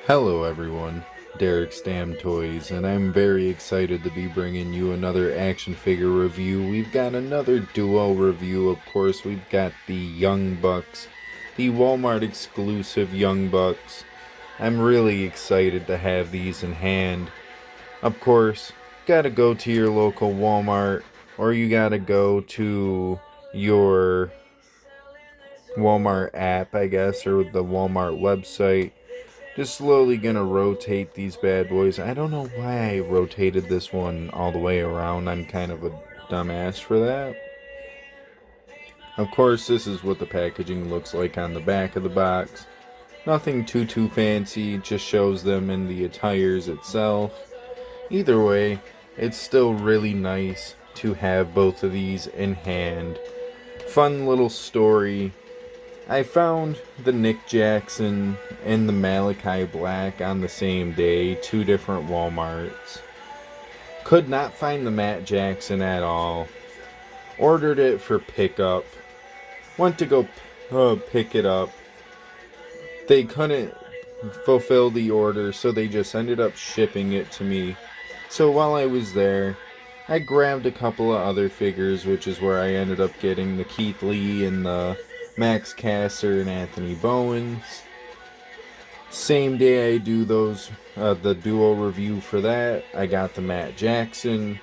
Hello everyone, Derek Stam Toys, and I'm very excited to be bringing you another action figure review. We've got another duo review, of course. We've got the Young Bucks, the Walmart exclusive Young Bucks. I'm really excited to have these in hand. Of course, gotta go to your local Walmart, or you gotta go to your Walmart app, I guess, or the Walmart website. Just slowly gonna rotate these bad boys. I don't know why I rotated this one all the way around. I'm kind of a dumbass for that. Of course, this is what the packaging looks like on the back of the box. Nothing too fancy, just shows them in the attires itself. Either way, it's still really nice to have both of these in hand. Fun little story. I found the Nick Jackson and the Malachi Black on the same day, two different Walmarts. Could not find the Matt Jackson at all. Ordered it for pickup. Went to go pick it up. They couldn't fulfill the order, so they just ended up shipping it to me. So while I was there, I grabbed a couple of other figures, which is where I ended up getting the Keith Lee and the Max Caster and Anthony Bowens. Same day I do the duo review for that, I got the Matt Jackson.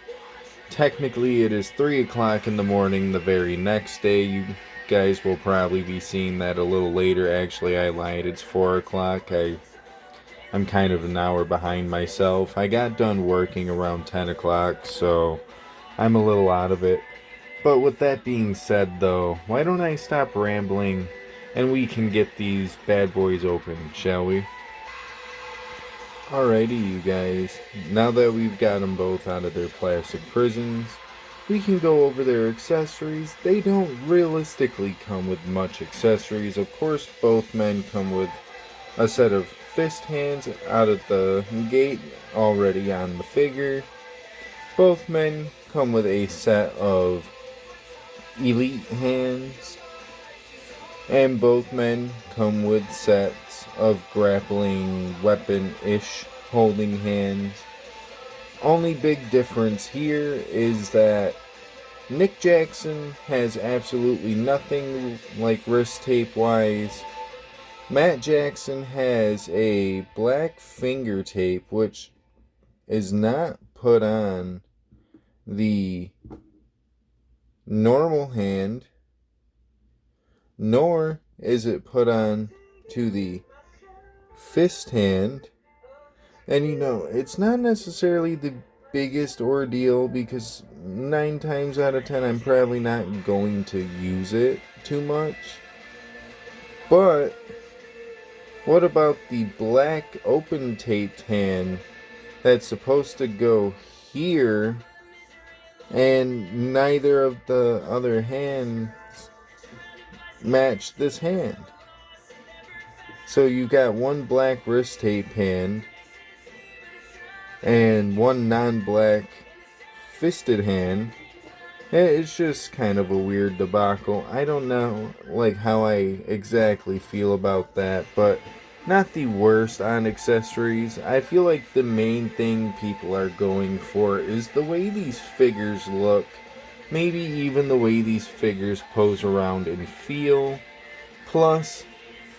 Technically it is 3 o'clock in the morning the very next day. You guys will probably be seeing that a little later. Actually, I lied, it's 4 o'clock. I'm kind of an hour behind myself. I got done working around 10 o'clock, so I'm a little out of it. But with that being said, though, why don't I stop rambling and we can get these bad boys open, shall we? Alrighty, you guys. Now that we've got them both out of their plastic prisons, we can go over their accessories. They don't realistically come with much accessories. Of course, both men come with a set of fist hands out of the gate already on the figure. Both men come with a set of elite hands, and both men come with sets of grappling weapon-ish holding hands. Only big difference here is that Nick Jackson has absolutely nothing like wrist tape wise. Matt Jackson has a black finger tape which is not put on the normal hand, nor is it put on to the fist hand. And it's not necessarily the biggest ordeal because 9 times out of 10 I'm probably not going to use it too much. But what about the black open taped hand that's supposed to go here, and neither of the other hands match this hand? So you got one black wrist tape hand and one non-black fisted hand. It's just kind of a weird debacle. I don't know how I exactly feel about that, but not the worst on accessories. I feel like the main thing people are going for is the way these figures look. Maybe even the way these figures pose around and feel. Plus,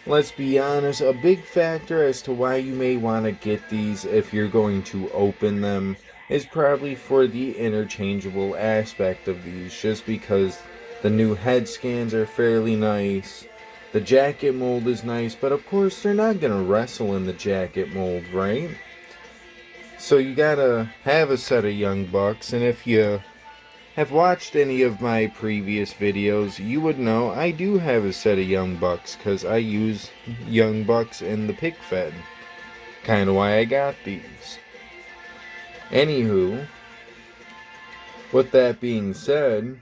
let's be honest, a big factor as to why you may want to get these if you're going to open them is probably for the interchangeable aspect of these, just because the new head scans are fairly nice. The jacket mold is nice, but of course they're not going to wrestle in the jacket mold, right? So you gotta have a set of Young Bucks, and if you have watched any of my previous videos, you would know I do have a set of Young Bucks, because I use Young Bucks in the pig fed. Kinda why I got these. Anywho, with that being said,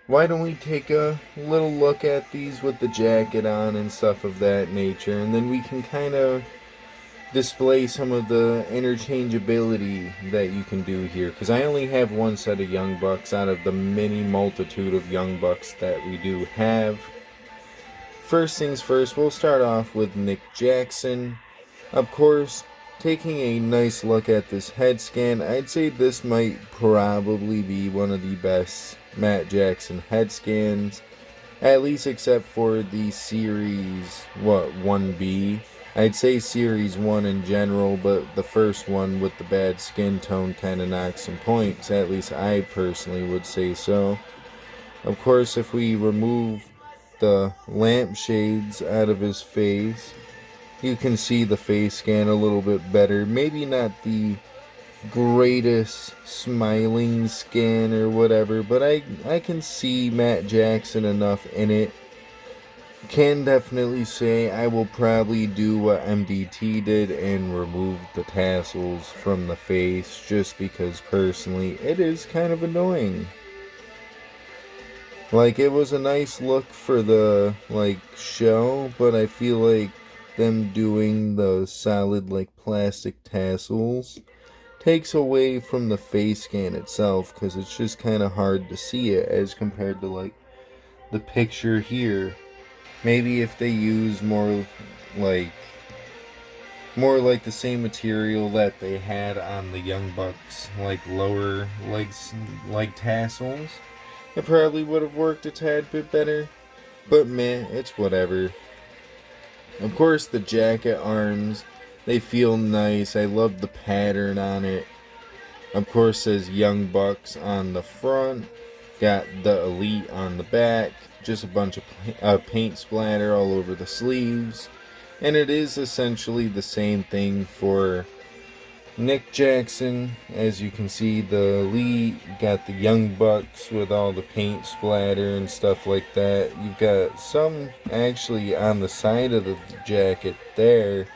why don't we take a little look at these with the jacket on and stuff of that nature, and then we can kind of display some of the interchangeability that you can do here, because I only have one set of Young Bucks out of the many multitude of Young Bucks that we do have. First things first, we'll start off with Nick Jackson. Of course, taking a nice look at this head scan, I'd say this might probably be one of the best Matt Jackson head scans, at least except for the series, 1B. I'd say series 1 in general, but the first one with the bad skin tone kind of knocks some points, at least I personally would say so. Of course, if we remove the lampshades out of his face, you can see the face scan a little bit better. Maybe not the greatest smiling scan or whatever, but I can see Matt Jackson enough in it. Can definitely say I will probably do what MDT did and remove the tassels from the face, just because personally it is kind of annoying. Like, it was a nice look for the show, but I feel like them doing the solid plastic tassels takes away from the face scan itself, because it's just kind of hard to see it as compared to the picture here. Maybe if they use more like the same material that they had on the Young Bucks, lower legs, tassels, it probably would have worked a tad bit better. But meh, it's whatever. Of course, the jacket arms, they feel nice. I love the pattern on it. Of course, says Young Bucks on the front. Got the Elite on the back. Just a bunch of paint splatter all over the sleeves. And it is essentially the same thing for Nick Jackson. As you can see, the Elite got the Young Bucks with all the paint splatter and stuff like that. You've got some actually on the side of the jacket there.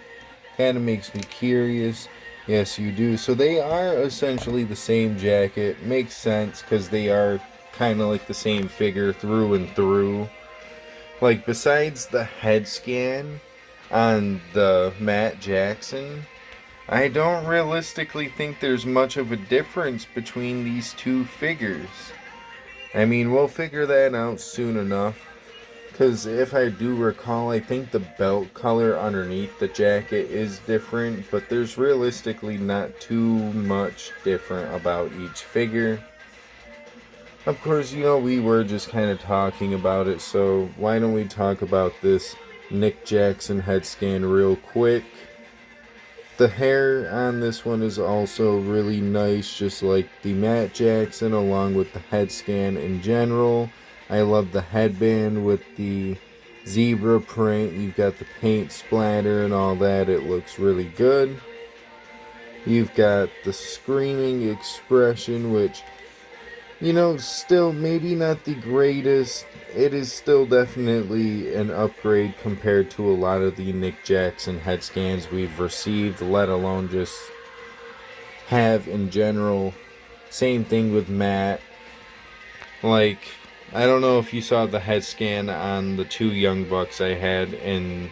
Kind of makes me curious. Yes, you do. So they are essentially the same jacket. Makes sense because they are kind of the same figure through and through. Besides the head scan on the Matt Jackson, I don't realistically think there's much of a difference between these two figures. I mean, we'll figure that out soon enough. Because if I do recall, I think the belt color underneath the jacket is different, but there's realistically not too much different about each figure. Of course, we were just kind of talking about it, so why don't we talk about this Nick Jackson head scan real quick. The hair on this one is also really nice, just like the Matt Jackson, along with the head scan in general. I love the headband with the zebra print. You've got the paint splatter and all that. It looks really good. You've got the screaming expression, which, still maybe not the greatest. It is still definitely an upgrade compared to a lot of the Nick Jackson head scans we've received, let alone just have in general. Same thing with Matt. I don't know if you saw the head scan on the two Young Bucks I had in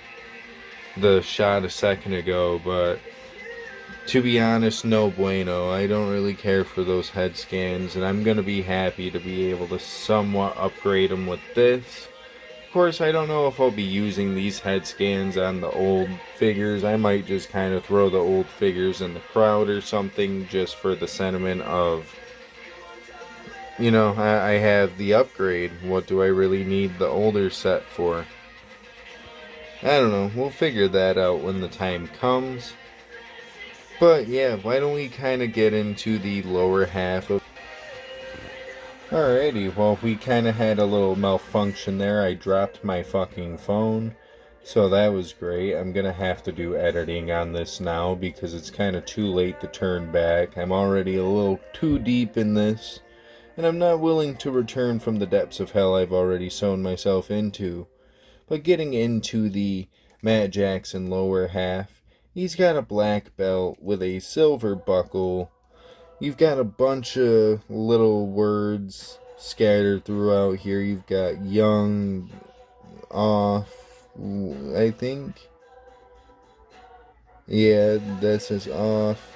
the shot a second ago, but to be honest, no bueno. I don't really care for those head scans, and I'm going to be happy to be able to somewhat upgrade them with this. Of course, I don't know if I'll be using these head scans on the old figures. I might just kind of throw the old figures in the crowd or something, just for the sentiment of, I have the upgrade. What do I really need the older set for? I don't know. We'll figure that out when the time comes. But yeah, why don't we kind of get into the lower half of... Alrighty, well, we kind of had a little malfunction there. I dropped my fucking phone. So that was great. I'm going to have to do editing on this now because it's kind of too late to turn back. I'm already a little too deep in this. And I'm not willing to return from the depths of hell I've already sown myself into. But getting into the Matt Jackson lower half, he's got a black belt with a silver buckle. You've got a bunch of little words scattered throughout here. You've got young, off, I think. Yeah, that says off.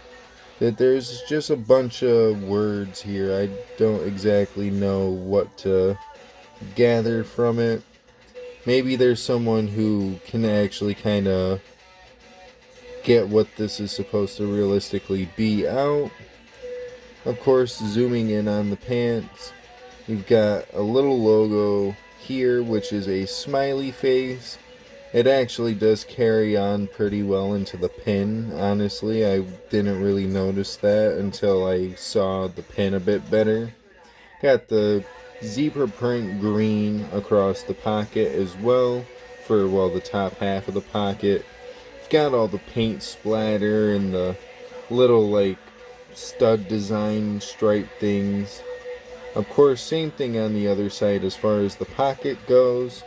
That there's just a bunch of words here. I don't exactly know what to gather from it. Maybe there's someone who can actually kind of get what this is supposed to realistically be out. Of course, zooming in on the pants, we've got a little logo here, which is a smiley face. It actually does carry on pretty well into the pin, honestly. I didn't really notice that until I saw the pin a bit better. Got the zebra print green across the pocket as well, for, well, the top half of the pocket. It's got all the paint splatter and the little, like, stud design stripe things. Of course, same thing on the other side as far as the pocket goes.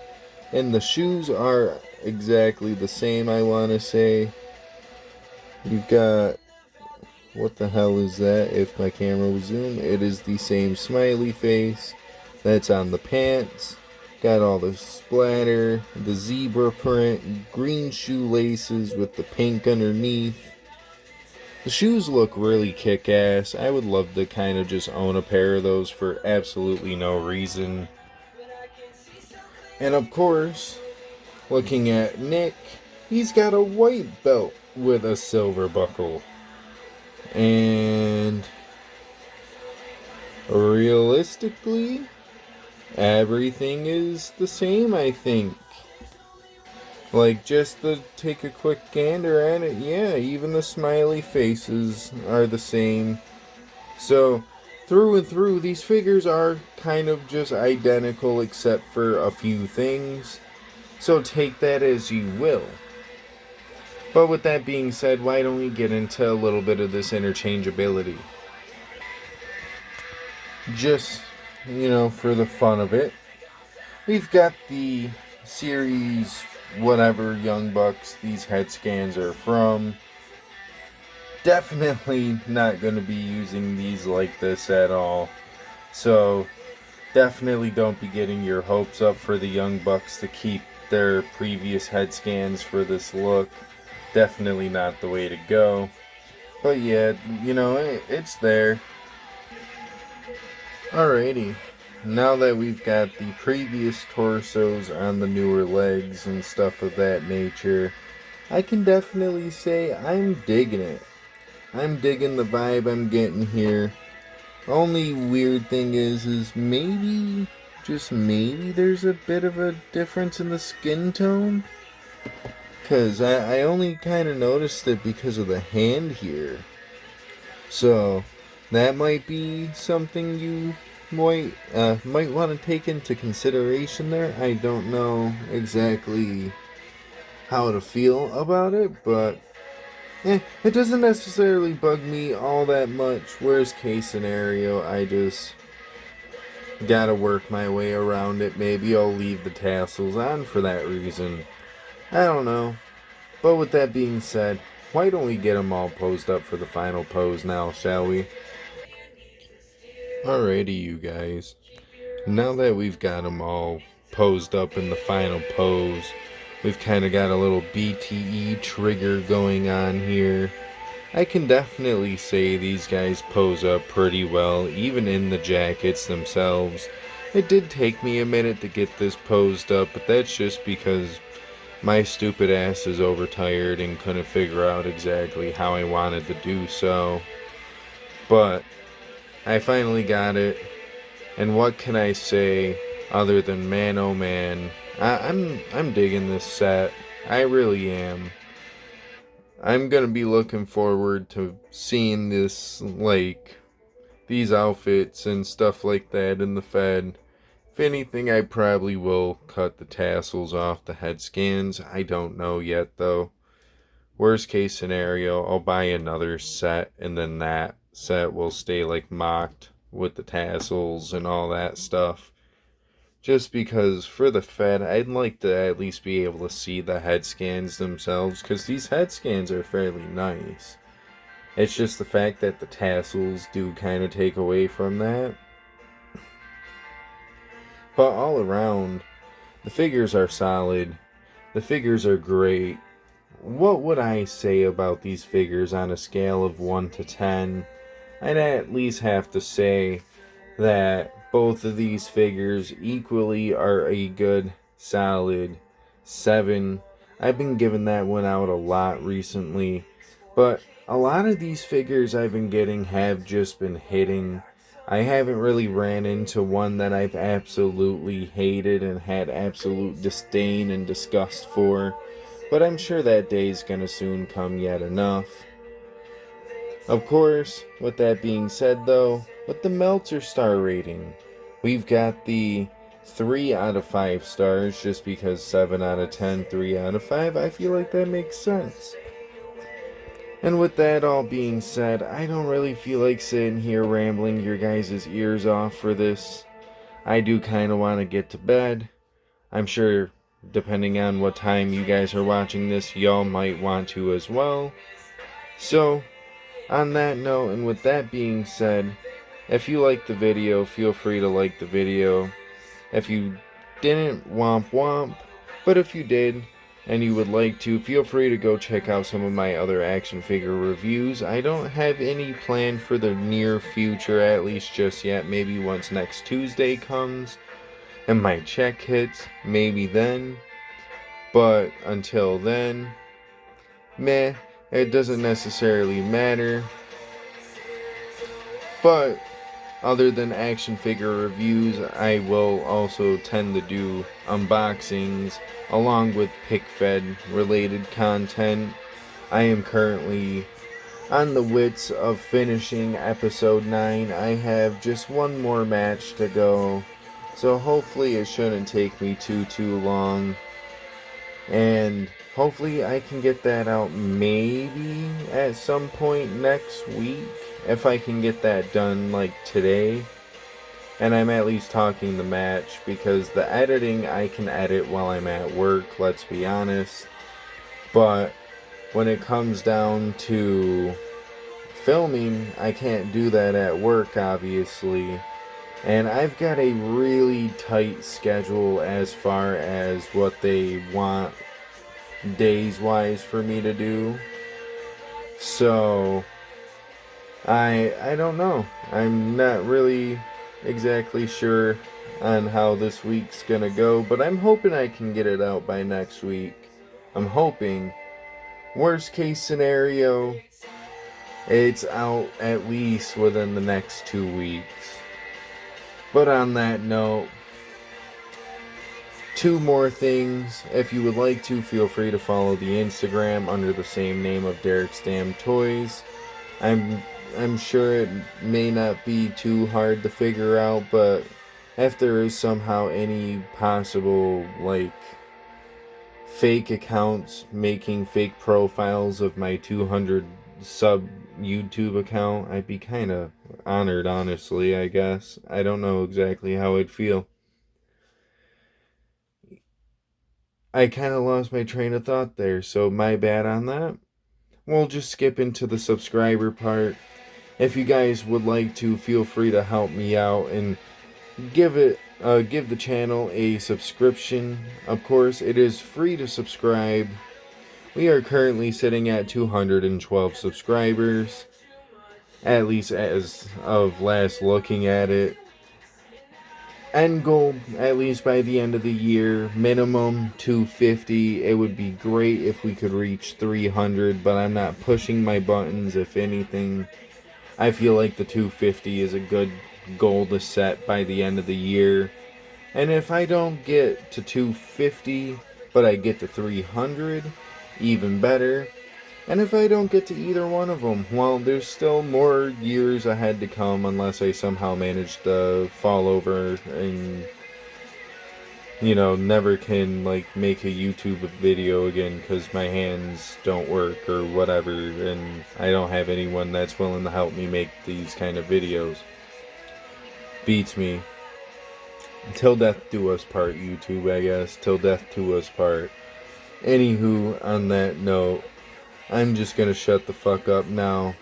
And the shoes are exactly the same, I want to say. You've got, what the hell is that? If my camera will zoom, it is the same smiley face that's on the pants. Got all the splatter, the zebra print, green shoelaces with the pink underneath. The shoes look really kick-ass. I would love to kind of just own a pair of those for absolutely no reason. And of course, looking at Nick, he's got a white belt with a silver buckle. And realistically, everything is the same, I think. Like, just to take a quick gander at it, yeah, even the smiley faces are the same. So, through and through, these figures are kind of just identical except for a few things. So take that as you will. But with that being said, why don't we get into a little bit of this interchangeability? Just, for the fun of it. We've got the series, whatever Young Bucks these head scans are from. Definitely not going to be using these like this at all. So, definitely don't be getting your hopes up for the Young Bucks to keep their previous head scans for this look. Definitely not the way to go. But yeah, it's there. Alrighty. Now that we've got the previous torsos on the newer legs and stuff of that nature, I can definitely say I'm digging it. I'm digging the vibe I'm getting here. Only weird thing is maybe, just maybe, there's a bit of a difference in the skin tone. Because I only kind of noticed it because of the hand here. So, that might be something you might want to take into consideration there. I don't know exactly how to feel about it, but it doesn't necessarily bug me all that much. Worst case scenario, I just gotta work my way around it. Maybe I'll leave the tassels on for that reason. I don't know. But with that being said, why don't we get them all posed up for the final pose now, shall we? Alrighty, you guys. Now that we've got them all posed up in the final pose, we've kind of got a little BTE trigger going on here. I can definitely say these guys pose up pretty well, even in the jackets themselves. It did take me a minute to get this posed up, but that's just because my stupid ass is overtired and couldn't figure out exactly how I wanted to do so. But I finally got it, and what can I say other than man oh man, I'm digging this set. I really am. I'm gonna be looking forward to seeing this, like, these outfits and stuff like that in the Fed. If anything, I probably will cut the tassels off the head scans. I don't know yet, though. Worst case scenario, I'll buy another set, and then that set will stay, like, mocked with the tassels and all that stuff. Just because, for the Fed, I'd like to at least be able to see the head scans themselves, because these head scans are fairly nice. It's just the fact that the tassels do kind of take away from that. But all around, the figures are solid. The figures are great. What would I say about these figures on a scale of 1 to 10? I'd at least have to say that both of these figures equally are a good, solid 7. I've been giving that one out a lot recently, but a lot of these figures I've been getting have just been hitting. I haven't really ran into one that I've absolutely hated and had absolute disdain and disgust for, but I'm sure that day's gonna soon come yet enough. Of course, with that being said though, with the Meltzer star rating, we've got the 3 out of 5 stars, just because 7 out of 10, 3 out of 5, I feel like that makes sense. And with that all being said, I don't really feel like sitting here rambling your guys' ears off for this. I do kind of want to get to bed. I'm sure, depending on what time you guys are watching this, y'all might want to as well. So, on that note, and with that being said, if you liked the video, feel free to like the video. If you didn't, womp womp. But if you did, and you would like to, feel free to go check out some of my other action figure reviews. I don't have any planned for the near future, at least just yet. Maybe once next Tuesday comes and my check hits, maybe then. But until then, meh, it doesn't necessarily matter. But other than action figure reviews, I will also tend to do unboxings along with PickFed related content. I am currently on the wits of finishing episode 9. I have just one more match to go, so hopefully it shouldn't take me too long. And hopefully I can get that out maybe at some point next week, if I can get that done like today. And I'm at least talking the match, because the editing I can edit while I'm at work, let's be honest. But when it comes down to filming, I can't do that at work, obviously. And I've got a really tight schedule as far as what they want days-wise for me to do. So, I don't know. I'm not really exactly sure on how this week's gonna go, but I'm hoping I can get it out by next week. I'm hoping. Worst case scenario, it's out at least within the next 2 weeks. But on that note, 2 more things. If you would like to, feel free to follow the Instagram under the same name of Derek's Damn Toys. I'm sure it may not be too hard to figure out, but if there is somehow any possible, like, fake accounts making fake profiles of my 200 sub YouTube account, I'd be kind of honored, honestly, I guess. I don't know exactly how I'd feel. I kind of lost my train of thought there, so my bad on that. We'll just skip into the subscriber part. If you guys would like to, feel free to help me out and give the channel a subscription. Of course, it is free to subscribe. We are currently sitting at 212 subscribers, at least as of last looking at it. End goal, at least by the end of the year, minimum 250. It would be great if we could reach 300, but I'm not pushing my buttons. If anything, I feel like the 250 is a good goal to set by the end of the year. And if I don't get to 250, but I get to 300, even better. And if I don't get to either one of them, well, there's still more years ahead to come, unless I somehow manage to fall over and, never can, make a YouTube video again because my hands don't work or whatever, and I don't have anyone that's willing to help me make these kind of videos. Beats me. Till death do us part, YouTube, I guess. Till death do us part. Anywho, on that note, I'm just gonna shut the fuck up now.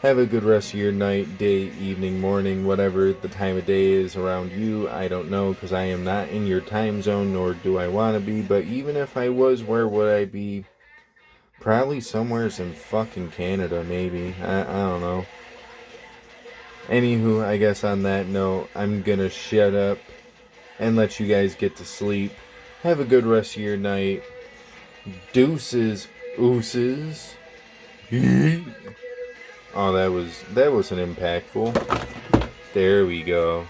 Have a good rest of your night, day, evening, morning, whatever the time of day is around you. I don't know, because I am not in your time zone, nor do I want to be. But even if I was, where would I be? Probably somewhere in fucking Canada, maybe. I don't know. Anywho, I guess on that note, I'm gonna shut up and let you guys get to sleep. Have a good rest of your night. Deuces, ooses. Oh, that wasn't impactful. There we go.